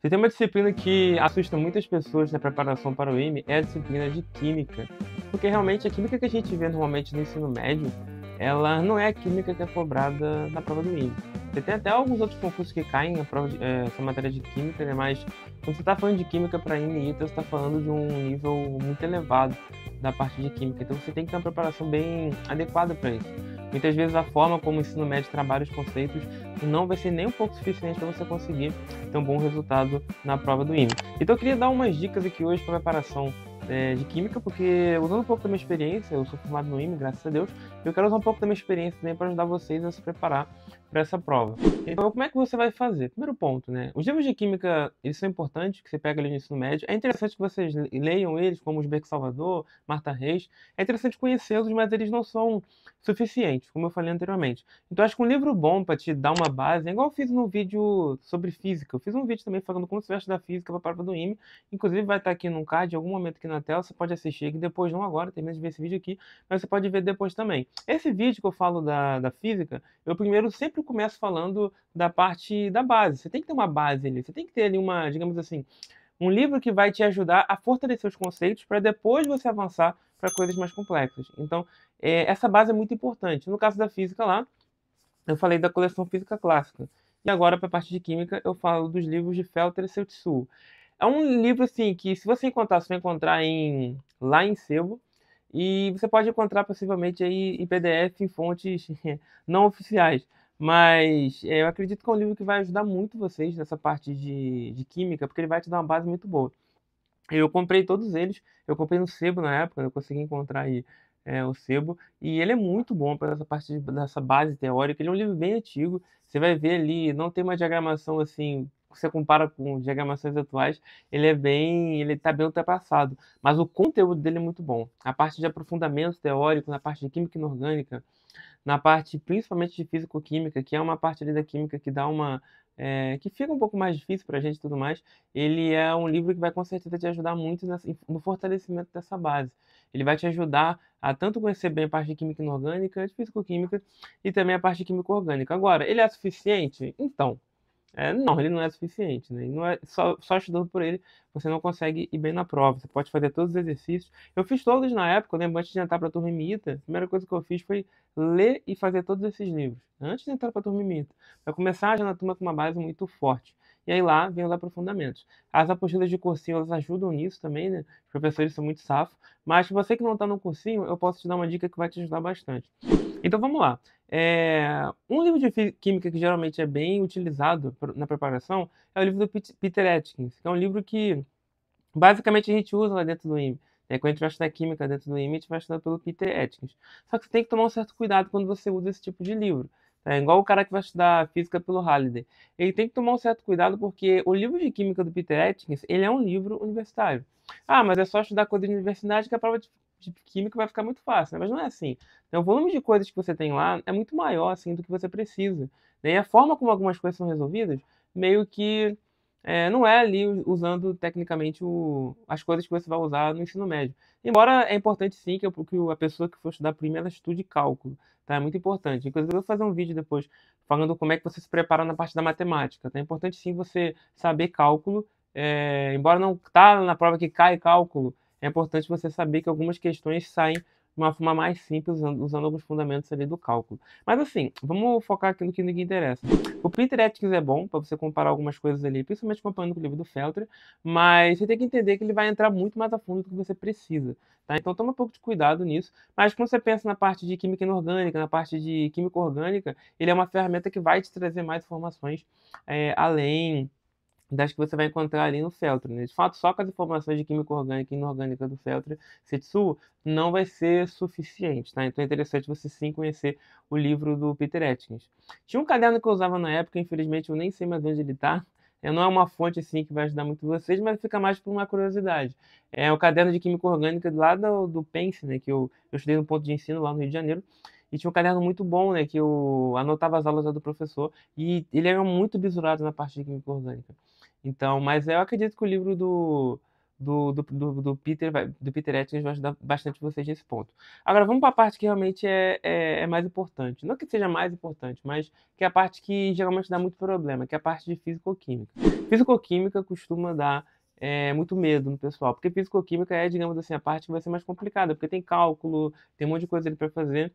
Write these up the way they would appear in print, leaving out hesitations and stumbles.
Se tem uma disciplina que assusta muitas pessoas na preparação para o IME, é a disciplina de Química. Porque realmente a química que a gente vê normalmente no ensino médio, ela não é a química que é cobrada na prova do IME. Você tem até alguns outros concursos que caem na prova essa matéria de Química, né? Mas quando você está falando de Química para IME e ITA, você está falando de um nível muito elevado da parte de Química. Então você tem que ter uma preparação bem adequada para isso. Muitas vezes a forma como o ensino médio trabalha os conceitos não vai ser nem um pouco suficiente para você conseguir ter um bom resultado na prova do IME. Então eu queria dar umas dicas aqui hoje para preparação de Química, porque usando um pouco da minha experiência, eu sou formado no IME, graças a Deus, e eu quero usar um pouco da minha experiência também para ajudar vocês a se preparar para essa prova. Então, como é que você vai fazer? Primeiro ponto, né? Os livros de Química, eles são importantes, que você pega ali no ensino médio. É interessante que vocês leiam eles, como os Beck Salvador, Marta Reis. É interessante conhecê-los, mas eles não são suficientes, como eu falei anteriormente. Então, acho que um livro bom para te dar uma base, é igual eu fiz no vídeo sobre física. Eu fiz um vídeo também falando como você vai estudar física para a prova do IME. Inclusive, vai estar aqui no card, em algum momento aqui na tela, você pode assistir aqui depois, não agora, termina de ver esse vídeo aqui, mas você pode ver depois também. Esse vídeo que eu falo da física, eu primeiro sempre começo falando da parte da base. Você tem que ter uma base ali, você tem que ter ali uma, digamos assim, um livro que vai te ajudar a fortalecer os conceitos para depois você avançar para coisas mais complexas. Então, essa base é muito importante. No caso da física lá, eu falei da coleção física clássica. E agora, para a parte de química, eu falo dos livros de Felter e Seutsu. É um livro assim que, se você encontrar, você vai encontrar lá em sebo. E você pode encontrar possivelmente aí em PDF, em fontes não oficiais. Mas eu acredito que é um livro que vai ajudar muito vocês nessa parte de química, porque ele vai te dar uma base muito boa. Eu comprei todos eles, eu comprei no sebo na época, eu consegui encontrar aí o sebo, e ele é muito bom para essa parte dessa base teórica. Ele é um livro bem antigo, você vai ver ali, não tem uma diagramação assim, você compara com diagramações atuais, ele está bem ultrapassado, mas o conteúdo dele é muito bom. A parte de aprofundamento teórico, na parte de química inorgânica, na parte principalmente de físico-química, que é uma parte ali da química que dá uma que fica um pouco mais difícil para a gente e tudo mais, ele é um livro que vai com certeza te ajudar muito no fortalecimento dessa base. Ele vai te ajudar a tanto conhecer bem a parte de química inorgânica, de físico-química e também a parte de química orgânica. Agora, ele é suficiente? Então, não, ele não é suficiente, né? Ele não é só estudando por ele, você não consegue ir bem na prova. Você pode fazer todos os exercícios. Eu fiz todos na época, eu lembro antes de entrar para a turma IMITA, a primeira coisa que eu fiz foi ler e fazer todos esses livros, antes de entrar para a turma IMITA, para começar já na turma com uma base muito forte. E aí lá vem os aprofundamentos. As apostilas de cursinho, elas ajudam nisso também, né? Os professores são muito safos. Mas você que não está no cursinho, eu posso te dar uma dica que vai te ajudar bastante. Então vamos lá. Um livro de química que geralmente é bem utilizado na preparação é o livro do Peter Atkins, que é um livro que basicamente a gente usa lá dentro do IME. Quando a gente vai estudar química dentro do IME, a gente vai estudar pelo Peter Atkins. Só que você tem que tomar um certo cuidado quando você usa esse tipo de livro. É igual o cara que vai estudar física pelo Halliday. Ele tem que tomar um certo cuidado porque o livro de química do Peter Atkins, ele é um livro universitário. Ah, mas é só estudar coisa de universidade que a prova de química vai ficar muito fácil, né? Mas não é assim. Então, o volume de coisas que você tem lá é muito maior assim, do que você precisa, né? E a forma como algumas coisas são resolvidas, meio que não é ali usando tecnicamente as coisas que você vai usar no ensino médio. Embora é importante sim que a pessoa que for estudar primeiro ela estude cálculo, tá? É muito importante. Inclusive eu vou fazer um vídeo depois falando como é que você se prepara na parte da matemática, tá? É importante sim você saber cálculo, embora não tá na prova que cai cálculo, é importante você saber que algumas questões saem de uma forma mais simples, usando alguns fundamentos ali do cálculo. Mas assim, vamos focar aqui no que ninguém interessa. O Peter Atkins é bom para você comparar algumas coisas ali, principalmente comparando com o livro do Felter, mas você tem que entender que ele vai entrar muito mais a fundo do que você precisa, tá? Então toma um pouco de cuidado nisso, mas quando você pensa na parte de química inorgânica, na parte de química orgânica, ele é uma ferramenta que vai te trazer mais informações além das que você vai encontrar ali no Feltre, né? De fato, só com as informações de química orgânica e inorgânica do Feltre Setsu não vai ser suficiente, tá? Então é interessante você sim conhecer o livro do Peter Atkins. Tinha um caderno que eu usava na época, infelizmente eu nem sei mais onde ele está. Não é uma fonte assim que vai ajudar muito vocês, mas fica mais por uma curiosidade. É o caderno de química orgânica lá do Pense, né? Que eu estudei no ponto de ensino lá no Rio de Janeiro. E tinha um caderno muito bom, né? Que eu anotava as aulas lá do professor. E ele era muito bisurado na parte de química orgânica. Então, mas eu acredito que o livro do Peter Atkins vai ajudar bastante vocês nesse ponto. Agora, vamos para a parte que realmente é mais importante. Não que seja mais importante, mas que é a parte que geralmente dá muito problema, que é a parte de fisicoquímica. Fisicoquímica costuma dar muito medo no pessoal, porque fisicoquímica é, digamos assim, a parte que vai ser mais complicada, porque tem cálculo, tem um monte de coisa ali para fazer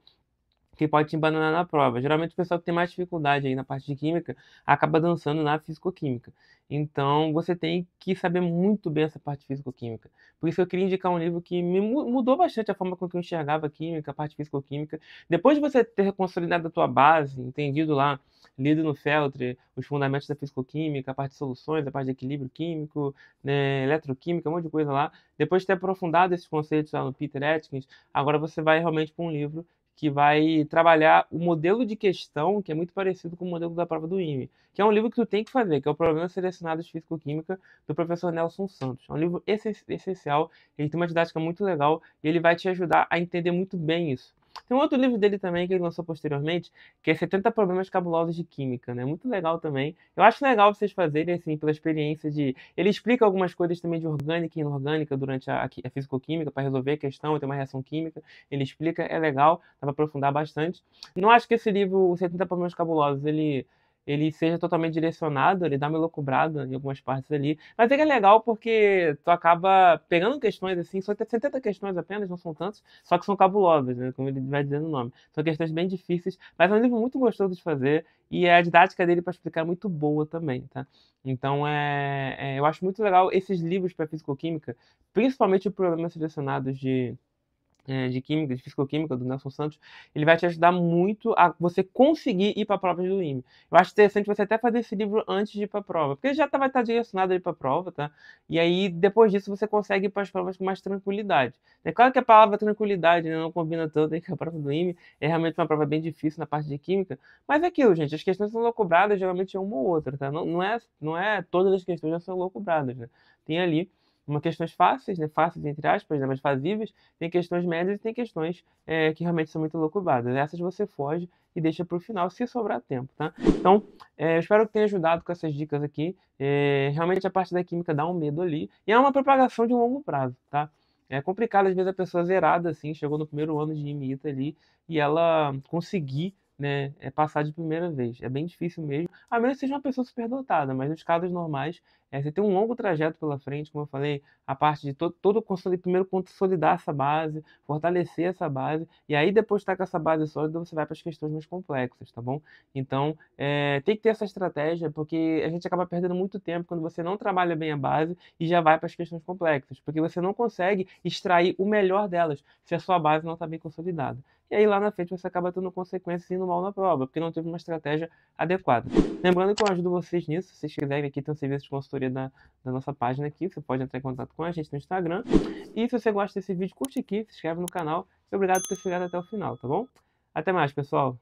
que pode te embananar na prova. Geralmente o pessoal que tem mais dificuldade aí na parte de química acaba dançando na fisicoquímica. Então você tem que saber muito bem essa parte de fisicoquímica. Por isso eu queria indicar um livro que me mudou bastante a forma com que eu enxergava a química, a parte fisicoquímica. Depois de você ter consolidado a tua base, entendido lá, lido no Feltre, os fundamentos da fisicoquímica, a parte de soluções, a parte de equilíbrio químico, né, eletroquímica, um monte de coisa lá. Depois de ter aprofundado esses conceitos lá no Peter Atkins, agora você vai realmente para um livro que vai trabalhar o modelo de questão, que é muito parecido com o modelo da prova do IME, que é um livro que tu tem que fazer, que é o Problemas Selecionados de Físico-Química, do professor Nelson Santos. É um livro essencial, ele tem uma didática muito legal e ele vai te ajudar a entender muito bem isso. Tem um outro livro dele também que ele lançou posteriormente, que é 70 Problemas Cabulosos de Química, né? Muito legal também. Eu acho legal vocês fazerem, assim, pela experiência de... Ele explica algumas coisas também de orgânica e inorgânica durante a fisicoquímica, para resolver a questão, ter uma reação química. Ele explica, é legal, dá para aprofundar bastante. Não acho que esse livro, Os 70 Problemas Cabulosos, ele seja totalmente direcionado, ele dá uma elocubrada em algumas partes ali, mas ele é legal porque tu acaba pegando questões assim, só tem 70 questões apenas, não são tantas, só que são cabulosas, né, como ele vai dizendo o nome. São questões bem difíceis, mas é um livro muito gostoso de fazer e a didática dele para explicar é muito boa também, tá? Então eu acho muito legal esses livros para fisicoquímica, principalmente os problemas selecionados de química, de fisicoquímica, do Nelson Santos, ele vai te ajudar muito a você conseguir ir para a prova do IME. Eu acho interessante você até fazer esse livro antes de ir para a prova, porque ele já vai estar direcionado aí para a prova, tá? E aí, depois disso, você consegue ir para as provas com mais tranquilidade. É claro que a palavra tranquilidade, né, não combina tanto aí com a prova do IME, é realmente uma prova bem difícil na parte de química, mas é aquilo, gente, as questões são loucubradas, geralmente é uma ou outra, tá? Não é todas as questões já são loucubradas, né? Tem ali uma questões fáceis, né, fáceis entre aspas, né, mas fazíveis, tem questões médias e tem questões que realmente são muito loucubradas. Essas você foge e deixa para o final, se sobrar tempo, tá? Então, eu espero que tenha ajudado com essas dicas aqui. Realmente a parte da química dá um medo ali, e é uma propagação de um longo prazo, tá? É complicado, às vezes, a pessoa zerada, assim, chegou no primeiro ano de IMITA ali, e ela conseguir, né, passar de primeira vez. É bem difícil mesmo, a menos que seja uma pessoa superdotada, mas nos casos normais, você tem um longo trajeto pela frente, como eu falei, a parte de primeiro consolidar essa base, fortalecer essa base, e aí depois de estar com essa base sólida, você vai para as questões mais complexas, tá bom? Então, tem que ter essa estratégia, porque a gente acaba perdendo muito tempo quando você não trabalha bem a base e já vai para as questões complexas, porque você não consegue extrair o melhor delas se a sua base não está bem consolidada. E aí lá na frente você acaba tendo consequências e indo mal na prova, porque não teve uma estratégia adequada. Lembrando que eu ajudo vocês nisso, se vocês quiserem, aqui tem um serviço de consultoria da nossa página aqui, você pode entrar em contato com a gente no Instagram. E se você gosta desse vídeo, curte aqui, se inscreve no canal. E obrigado por ter chegado até o final, tá bom? Até mais, pessoal!